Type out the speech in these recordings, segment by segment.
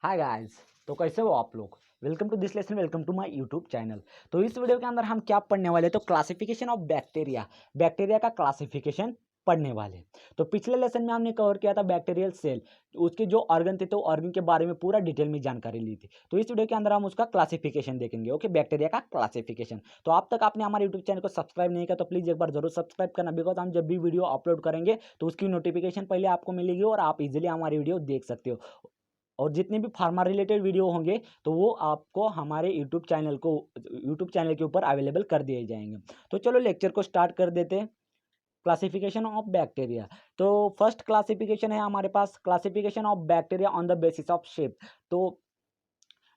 Hi guys. तो कैसे हो आप लोग। Welcome to this lesson, welcome to my YouTube channel. तो इस वीडियो के अंदर हम क्या पढ़ने वाले, तो क्लासिफिकेशन ऑफ बैक्टीरिया, बैक्टीरिया का क्लासिफिकेशन पढ़ने वाले। तो पिछले लेसन में हमने कवर किया था बैक्टीरियल सेल, उसके जो ऑर्गन थे तो ऑर्गन के बारे में पूरा डिटेल में जानकारी ली थी। तो इस वीडियो के अंदर हम उसका क्लासिफिकेशन देखेंगे। ओके, बैक्टीरिया का क्लासिफिकेशन। तो अब तक आपने हमारे यूट्यूब चैनल को सब्सक्राइब नहीं किया तो प्लीज़ एक बार जरूर सब्सक्राइब करना, बिकॉज हम जब भी वीडियो अपलोड करेंगे तो उसकी नोटिफिकेशन पहले आपको मिलेगी और आप इजीली हमारी वीडियो देख सकते हो। और जितने भी फार्मा रिलेटेड वीडियो होंगे तो वो आपको हमारे यूट्यूब चैनल के ऊपर अवेलेबल कर दिए जाएंगे। तो चलो लेक्चर को स्टार्ट कर देते हैं। Classification of bacteria. तो फर्स्ट क्लासिफिकेशन है हमारे पास, classification of bacteria on the basis of shape. तो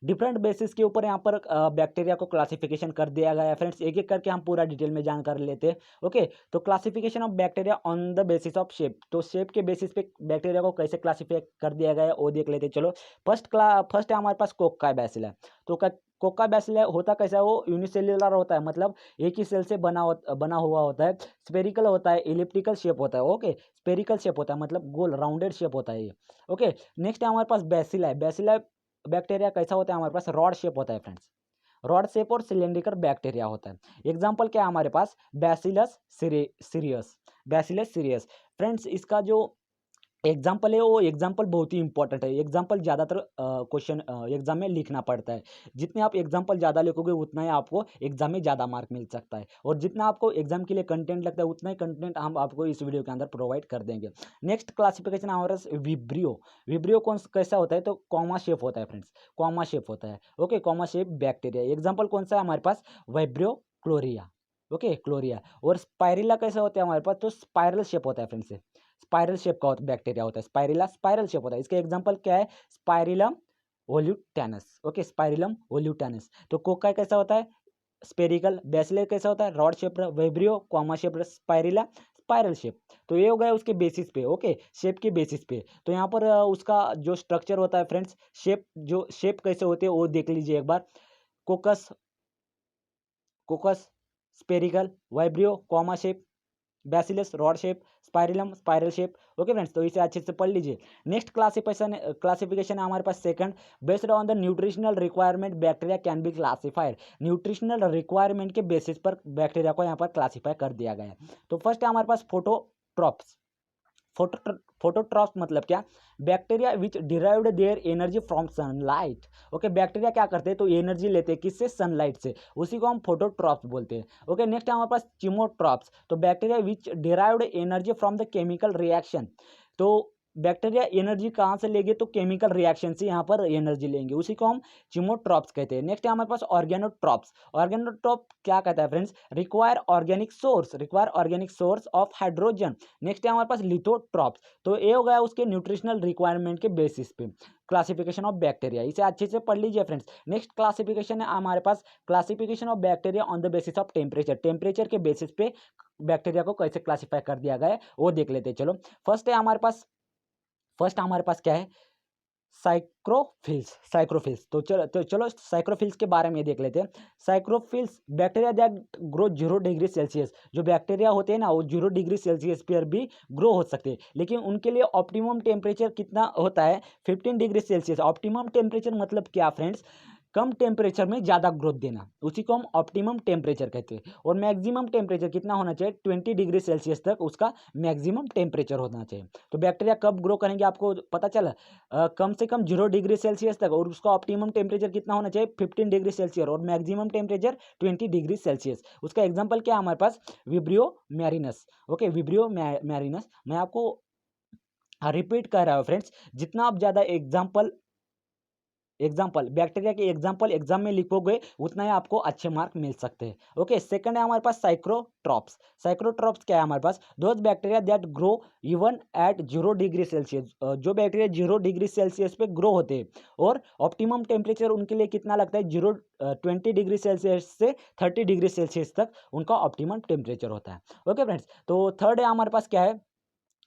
डिफरेंट बेसिस के ऊपर यहाँ पर बैक्टीरिया को क्लासिफिकेशन कर दिया गया है फ्रेंड्स। एक एक करके हम पूरा डिटेल में जानकारी लेते हैं। ओके, तो classification of bacteria on the basis of shape. तो शेप के बेसिस पे बैक्टीरिया को कैसे क्लासिफाई कर दिया गया है वो देख लेते हैं। चलो, फर्स्ट है हमारे पास कोक्काई बैसिला। तो कोक्का बैसिला होता कैसा है, वो यूनिसेल्युलर होता है, मतलब एक ही सेल से बना हुआ होता है। स्पेरिकल होता है, इलिप्टिकल शेप होता है। ओके, स्पेरिकल शेप होता है मतलब गोल राउंडेड शेप होता है ये। ओके, नेक्स्ट है हमारे पास बैसिला है। बैसिला बैक्टीरिया कैसा होता है, हमारे पास रॉड शेप होता है फ्रेंड्स। रॉड शेप और सिलेंड्रिकल बैक्टीरिया होता है। एग्जाम्पल क्या है हमारे पास, Bacillus cereus. Bacillus cereus friends, इसका जो एग्जाम्पल है वो एग्जाम्पल बहुत ही इंपॉर्टेंट है। एग्जाम्पल ज़्यादातर क्वेश्चन एग्जाम में लिखना पड़ता है। जितने आप एग्जाम्पल ज़्यादा लिखोगे उतना ही आपको एग्जाम में ज़्यादा मार्क मिल सकता है, और जितना आपको एग्जाम के लिए कंटेंट लगता है उतना ही कंटेंट हम आपको इस वीडियो के अंदर प्रोवाइड कर देंगे। नेक्स्ट क्लासिफिकेशन हमारा विब्रियो। विब्रियो कौन कैसा होता है, तो कॉमा शेप होता है फ्रेंड्स, कॉमा शेप होता है। Okay, comma shape bacteria. Example कौन सा है हमारे पास, वाइब्रियो क्लोरिया। ओके, क्लोरिया। और स्पाइरिला कैसा होता है हमारे पास, तो स्पाइरल शेप होता है फ्रेंड्स। स्पाइरल शेप का बैक्टीरिया होता है, स्पाइरिला स्पाइरल शेप होता है। इसका एग्जांपल क्या है, स्पाइरिलम वोल्यूटेनस। Okay, spirillum वोल्यूटेनस। तो कोकाई कैसा होता है, स्पेरिकल। बैसिलस कैसा होता है, rod shape. Vibrio comma shape. Spirilla spiral shape. तो ये हो गया उसके बेसिस पे। ओके, शेप के बेसिस पे। तो यहाँ पर उसका जो स्ट्रक्चर होता है फ्रेंड्स, शेप कैसे होते हैं वो देख लीजिए एक बार। Coccus coccus spherical, vibrio comma shape, bacillus rod shape, spirillum spiral shape. Okay friends, तो इसे अच्छे से पढ़ लीजिए। नेक्स्ट क्लासिफिकेशन है हमारे पास second, based on the nutritional requirement bacteria can be classified. Nutritional requirement के बेसिस पर बैक्टीरिया को यहाँ पर क्लासिफाई कर दिया गया है। तो फर्स्ट है हमारे पास फोटोट्रॉप्स। फोटोट्रॉप्स मतलब क्या, bacteria which derived their energy from sunlight. Okay, bacteria क्या करते हैं, तो एनर्जी लेते हैं किससे, सनलाइट से, उसी को हम फोटोट्रॉप्स बोलते हैं। ओके, नेक्स्ट है हमारे पास चिमोट्रॉप्स। तो bacteria which derived energy from the chemical reaction. तो बैक्टीरिया एनर्जी कहाँ से लेंगे, तो केमिकल रिएक्शन से यहाँ पर एनर्जी लेंगे, उसी को हम चिमोट्रॉप्स कहते हैं। नेक्स्ट है हमारे पास ऑर्गेनोट्रॉप्स। ऑर्गेनोट्रॉप क्या कहता है friends, require organic source of hydrogen. Next है हमारे पास लिथोट्रॉप्स। तो ये हो गया उसके न्यूट्रिशनल रिक्वायरमेंट के बेसिस पे क्लासिफिकेशन ऑफ बैक्टीरिया। इसे अच्छे से पढ़ लीजिए फ्रेंड्स। नेक्स्ट क्लासिफिकेशन है हमारे पास classification of bacteria on the basis of temperature. Temperature के बेसिस पे बैक्टीरिया को कैसे क्लासिफाई कर दिया गया है वो देख लेते हैं। चलो, फर्स्ट हमारे पास क्या है, साइक्रोफिल्स। तो चलो साइक्रोफिल्स के बारे में देख लेते हैं। Psychrophiles bacteria that grow 0 degree Celsius. जो बैक्टीरिया होते हैं ना वो 0 डिग्री सेल्सियस पर भी ग्रो हो सकते हैं, लेकिन उनके लिए ऑप्टिमम टेम्परेचर कितना होता है, 15 डिग्री सेल्सियस। ऑप्टिमम टेम्परेचर मतलब क्या फ्रेंड्स, कम टेम्परेचर में ज़्यादा ग्रोथ देना, उसी को हम ऑप्टिमम टेम्परेचर कहते हैं। और मैक्सिमम टेम्परेचर कितना होना चाहिए, 20 डिग्री सेल्सियस तक उसका मैक्सिमम टेम्परेचर होना चाहिए। तो बैक्टीरिया कब ग्रो करेंगे आपको पता चला, कम से कम 0 डिग्री सेल्सियस तक, और उसका ऑप्टिमम टेम्परेचर कितना होना चाहिए, 15 डिग्री सेल्सियस, और मैक्सिमम टेम्परेचर 20 डिग्री सेल्सियस। उसका एग्जाम्पल क्या है हमारे पास, विब्रियो मैरिनस। Okay, vibrio मैरिनस। मैं आपको रिपीट कर रहा हूँ फ्रेंड्स, जितना आप ज़्यादा एग्जाम्पल बैक्टीरिया के एग्जाम्पल एग्जाम में लिखोगे उतना ही आपको अच्छे मार्क मिल सकते हैं। ओके, सेकंड है हमारे पास साइक्रोट्रॉप्स। साइक्रोट्रॉप्स क्या है हमारे पास, those bacteria that grow even at 0 degree Celsius. जो बैक्टीरिया 0 डिग्री सेल्सियस पे ग्रो होते हैं और ऑप्टिमम टेम्परेचर उनके लिए कितना लगता है, 20 डिग्री सेल्सियस से 30 डिग्री सेल्सियस तक उनका ऑप्टिमम टेम्परेचर होता है। ओके फ्रेंड्स, तो थर्ड है हमारे पास क्या है,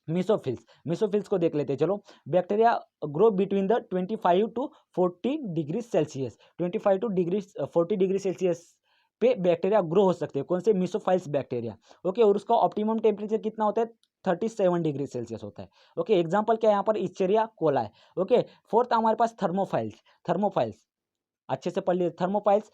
मिसोफिल्स को देख लेते हैं। चलो, bacteria grow between the 25 to 40 degree Celsius. 25 to 40 degree Celsius पे बैक्टीरिया ग्रो हो सकते हैं, कौन से, मिसोफाइल्स बैक्टीरिया। ओके, और उसका ऑप्टिमम टेम्परेचर कितना होता है, 37 डिग्री सेल्सियस होता है। ओके, एग्जाम्पल क्या है यहाँ पर, इचेरिया कोला है। ओके, फोर्थ हमारे पास थर्मोफाइल्स अच्छे से पढ़ लीजिए। Thermophiles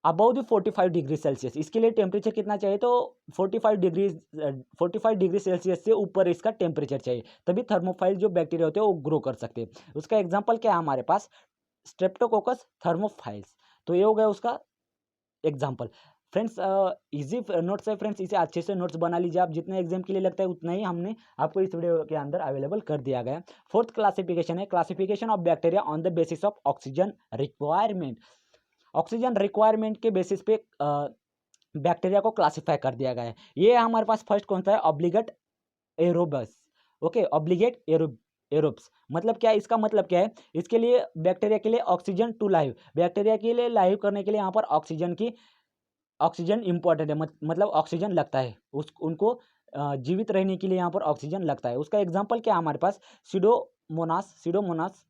above the 45 degree Celsius, इसके लिए टेम्परेचर कितना चाहिए, तो 45 डिग्री सेल्सियस से ऊपर इसका टेम्परेचर चाहिए, तभी थर्मोफाइल जो बैक्टीरिया होते हैं वो ग्रो कर सकते हैं। उसका एग्जाम्पल क्या है हमारे पास, स्ट्रेप्टोकोकस थर्मोफाइल्स। तो ये हो गया उसका एग्जाम्पल। फ्रेंड्स इजी नोट्स है फ्रेंड्स, इसे अच्छे से नोट्स बना लीजिए आप, जितने एग्जाम के लिए लगता है उतना ही हमने आपको इस वीडियो के अंदर अवेलेबल कर दिया गया है। फोर्थ क्लासिफिकेशन है classification of bacteria on the basis of oxygen requirement. Oxygen requirement के बेसिस पे बैक्टीरिया को क्लासिफाई कर दिया गया है। ये हमारे पास फर्स्ट कौन सा है, ऑब्लिगेट एरोबस। ओके, ऑब्लिगेट एरोब्स मतलब क्या है, इसका मतलब क्या है, इसके लिए बैक्टीरिया के लिए ऑक्सीजन टू लाइव, बैक्टीरिया के लिए लाइव करने के लिए यहाँ पर ऑक्सीजन इंपॉर्टेंट है, मतलब ऑक्सीजन लगता है उनको जीवित रहने के लिए यहाँ पर ऑक्सीजन लगता है। उसका एग्जाम्पल क्या है हमारे पास, सीडोमोनास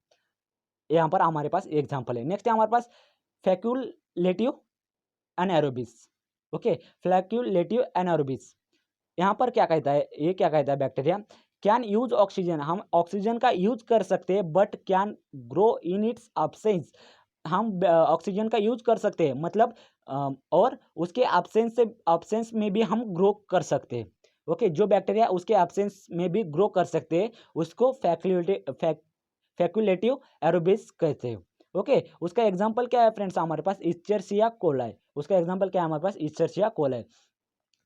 यहाँ पर हमारे पास एग्जाम्पल है। नेक्स्ट है हमारे पास फैक्यूलेटिव एनारोबिस। ओके, फैक्यूलेटिव एनारोबिस यहाँ पर क्या कहता है, ये क्या कहता है, बैक्टीरिया कैन यूज ऑक्सीजन, हम ऑक्सीजन का यूज कर सकते हैं, but can grow in its absence, हम ऑक्सीजन का यूज कर सकते हैं मतलब और उसके एब्सेंस में भी हम ग्रो कर सकते हैं। ओके, जो बैक्टीरिया उसके एब्सेंस में भी ग्रो कर सकते हैं उसको फैक्यूलेटिव एरोबिस कहते हैं। ओके, उसका एग्जांपल क्या है फ्रेंड्स हमारे पास, इचरसिया कोलाई, उसका एग्जांपल क्या है हमारे पास, इचरसिया कोलाई।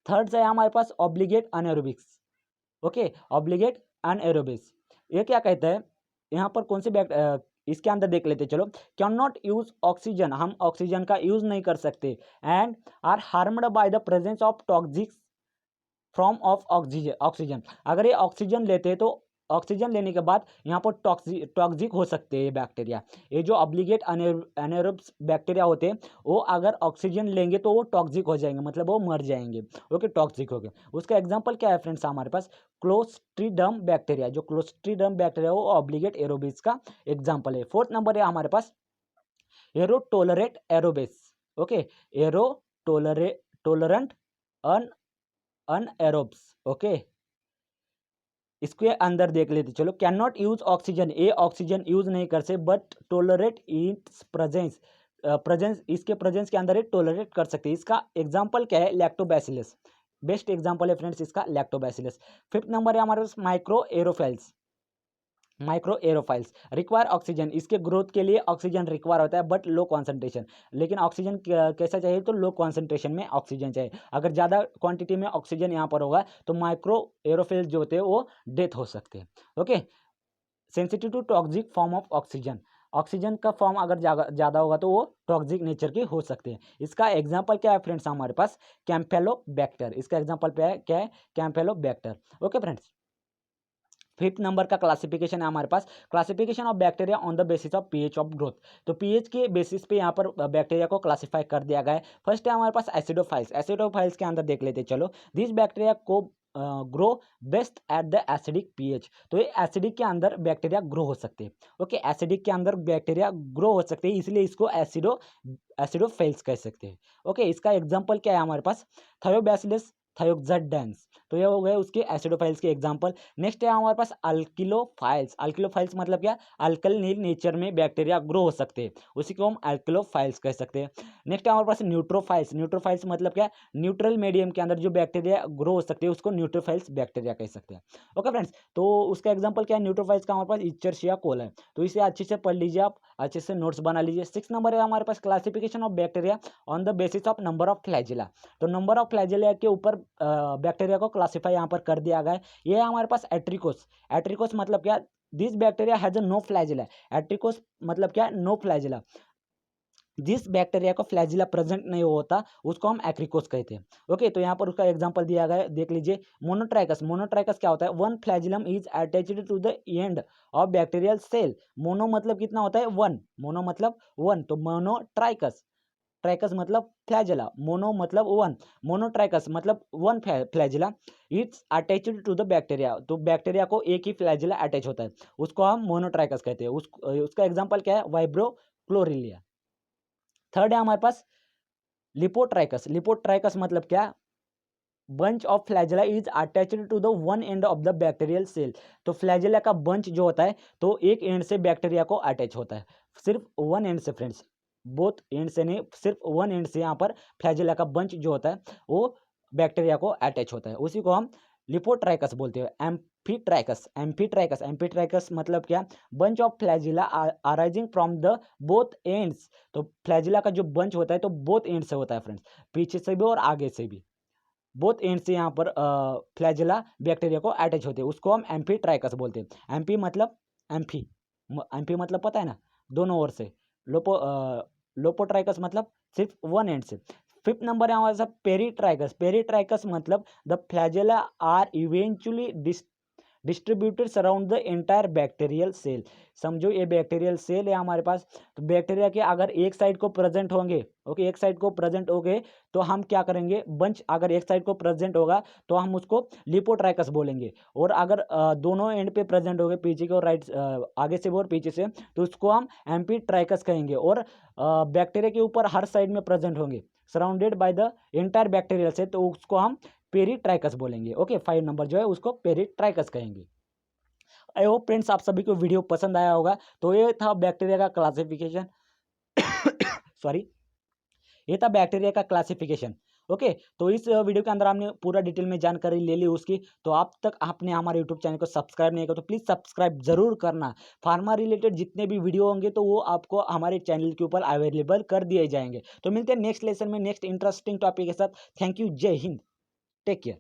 थर्ड है हमारे पास ऑब्लिगेट अनएरोबिक्स। ओके, ऑब्लिगेट अनएरोबिक्स, ये क्या कहता है, यहाँ पर कौन सी इसके अंदर देख लेते चलो, कैन नॉट यूज ऑक्सीजन, हम ऑक्सीजन का यूज नहीं कर सकते, and are harmed by the presence of toxic form of oxygen, अगर ये ऑक्सीजन लेते हैं तो ऑक्सीजन लेने के बाद यहाँ पर टॉक्सिक हो सकते हैं बैक्टीरिया। ये जो ऑब्लिगेट अनेरोब्स बैक्टीरिया होते हैं वो अगर ऑक्सीजन लेंगे तो वो टॉक्सिक हो जाएंगे, मतलब वो मर जाएंगे। ओके, टॉक्सिक हो गए। उसका एग्जांपल क्या है फ्रेंड्स हमारे पास, क्लोस्ट्रीडम बैक्टीरिया, जो क्लोस्ट्रीडम बैक्टीरिया वो ऑब्लिगेट एरोबिस का एग्जाम्पल है। फोर्थ नंबर है हमारे पास aerotolerant aerobes. Okay, tolerant anaerobes. Okay, इसके अंदर देख लेते चलो, कैन नॉट यूज ऑक्सीजन, ये ऑक्सीजन यूज नहीं कर सकते, बट टोलरेट इट्स प्रेजेंस इसके प्रेजेंस के अंदर ये टोलरेट कर सकते हैं। इसका एग्जांपल क्या है, लैक्टोबैसिलस, बेस्ट एग्जांपल है फ्रेंड्स इसका लैक्टोबैसिलस। फिफ्थ नंबर है हमारे पास माइक्रो एरोफाइल्स रिक्वायर ऑक्सीजन, इसके ग्रोथ के लिए ऑक्सीजन रिक्वायर होता है बट लो कॉन्सेंट्रेशन, लेकिन ऑक्सीजन कैसा चाहिए, तो लो कॉन्सेंट्रेशन में ऑक्सीजन चाहिए। अगर ज़्यादा क्वांटिटी में ऑक्सीजन यहाँ पर होगा तो माइक्रो एरोफाइल्स जो होते हैं वो डेथ हो सकते हैं। Okay, sensitive to toxic form of oxygen, oxygen का फॉर्म अगर ज़्यादा होगा तो वो टॉक्सिक नेचर के हो सकते हैं। इसका एग्जाम्पल क्या है फ्रेंड्स हमारे पास, कैम्पेलोबैक्टर, इसका एग्जाम्पल क्या है, Campylobacter. Okay friends, fifth number का क्लासिफिकेशन है हमारे पास, classification of bacteria on the basis of pH of growth. तो पीएच के बेसिस पे यहाँ पर बैक्टीरिया को क्लासिफाई कर दिया गया है। फर्स्ट है हमारे पास एसिडोफाइल्स के अंदर देख लेते चलो, दिस बैक्टीरिया को grow best at the acidic pH, तो ये एसिडिक के अंदर बैक्टीरिया ग्रो हो सकते हैं। ओके, एसिडिक के अंदर बैक्टीरिया ग्रो हो सकते हैं, इसलिए इसको एसिडोफाइल्स कह सकते हैं। ओके, इसका एग्जाम्पल क्या है हमारे पास, थायोबैसिलस थायोक्साइडेंस, तो ये हो गए उसके एसिडोफाइल्स के एग्जांपल। नेक्स्ट है हमारे पास अल्किलोफाइल्स मतलब क्या, अल्कलीन नेचर में बैक्टीरिया ग्रो हो सकते हैं, उसी को हम अल्किलोफाइल्स कह सकते हैं। नेक्स्ट है हमारे पास न्यूट्रोफाइल्स मतलब क्या, न्यूट्रल मीडियम के अंदर जो बैक्टीरिया ग्रो हो सकते हैं उसको न्यूट्रोफाइल्स बैक्टीरिया कह सकते हैं। ओके फ्रेंड्स, तो उसका एग्जाम्पल क्या है, न्यूट्रोफाइल्स का हमारे पास इचरसिया कोला है, तो इसे अच्छे से पढ़ लीजिए आप, अच्छे से नोट्स बना लीजिए। 6 नंबर है हमारे पास classification of bacteria on the basis of number of flagella, तो नंबर ऑफ फ्लैजिला के ऊपर बैक्टीरिया को क्लासिफाई यहाँ पर कर दिया गया है। ये है हमारे पास एट्रिकोस मतलब क्या, this bacteria has no flagella, atrichous मतलब क्या, नो फ्लैजिला, जिस बैक्टीरिया को फ्लैजिला प्रेजेंट नहीं होता उसको हम एक्रिकोस कहते हैं। ओके, तो यहाँ पर उसका एग्जांपल दिया गया है, देख लीजिए। मोनोट्राइकस क्या होता है, one flagellum is attached to the end of bacterial cell, mono मतलब कितना होता है, वन, मोनो मतलब वन, तो मोनोट्राइकस, ट्राइकस मतलब फ्लैजिला, मोनो मतलब वन, मोनोट्राइकस मतलब one flagella, it's attached to the bacteria, तो बैक्टीरिया को एक ही फ्लैजिला अटैच होता है, उसको हम मोनोट्राइकस कहते हैं। उसका एग्जांपल क्या है, वाइब्रोक्लोरिलिया। थर्ड है हमारे पास लिपोट्राइकस मतलब क्या, bunch of flagella is attached to the one end of the bacterial cell. तो फ्लैजेला का बंच जो होता है तो एक एंड से बैक्टीरिया को अटैच होता है, सिर्फ वन एंड से फ्रेंड्स, बोथ एंड से नहीं, सिर्फ वन एंड से यहाँ पर फ्लैजेला का बंच जो होता है वो बैक्टीरिया को अटैच होता है, उसी को हम लिपोट्राइकस बोलते हैं। एम्फीट्राइकस, एम्फीट्राइकस, एम्फीट्राइकस मतलब क्या, bunch of flagella arising from the both ends. तो फ्लैजिला का जो बंच होता है तो बोथ एंड से होता है फ्रेंड्स, पीछे से भी और आगे से भी, बोथ एंड से यहाँ पर फ्लैजिला बैक्टीरिया को अटैच होते हैं, उसको हम एम्फीट्राइकस बोलते हैं। एम्फी मतलब एम्फी, एम्फी मतलब पता है ना, दोनों ओर से। लोपोट्राइकस मतलब सिर्फ वन एंड से। फिफ्थ नंबर है हमारे साथ पेरीट्राइकस। पेरीट्राइकस मतलब the flagella are eventually distributed surround the entire bacterial cell. समझो ये बैक्टीरियल सेल है हमारे पास, तो बैक्टीरिया के अगर एक साइड को प्रेजेंट होंगे, ओके, एक साइड को प्रेजेंट हो गए तो हम क्या करेंगे, बंच अगर एक साइड को प्रेजेंट होगा तो हम उसको लिपोट्राइकस बोलेंगे, और अगर दोनों एंड पे प्रेजेंट हो गए, पीछे के और राइट, आगे से भी और पीछे से, तो उसको हम एम्फीट्राइकस कहेंगे। और बैक्टीरिया के ऊपर हर साइड में प्रेजेंट होंगे, surrounded by the entire bacterial cell, तो उसको हम पेरीट्राइकस बोलेंगे। ओके, 5 नंबर जो है उसको पेरीट्राइकस कहेंगे। आई होप फ्रेंड्स आप सभी को वीडियो पसंद आया होगा। तो ये था बैक्टीरिया का क्लासिफिकेशन सॉरी, ये था बैक्टीरिया का क्लासिफिकेशन। ओके, तो इस वीडियो के अंदर हमने पूरा डिटेल में जानकारी ले ली उसकी। तो आप तक आपने हमारे यूट्यूब चैनल को सब्सक्राइब नहीं किया तो प्लीज़ सब्सक्राइब जरूर करना। फार्मा रिलेटेड जितने भी वीडियो होंगे तो वो आपको हमारे चैनल के ऊपर अवेलेबल कर दिए जाएंगे। तो मिलते हैं नेक्स्ट लेसन में नेक्स्ट इंटरेस्टिंग टॉपिक के साथ। थैंक यू, जय हिंद, टेक केयर।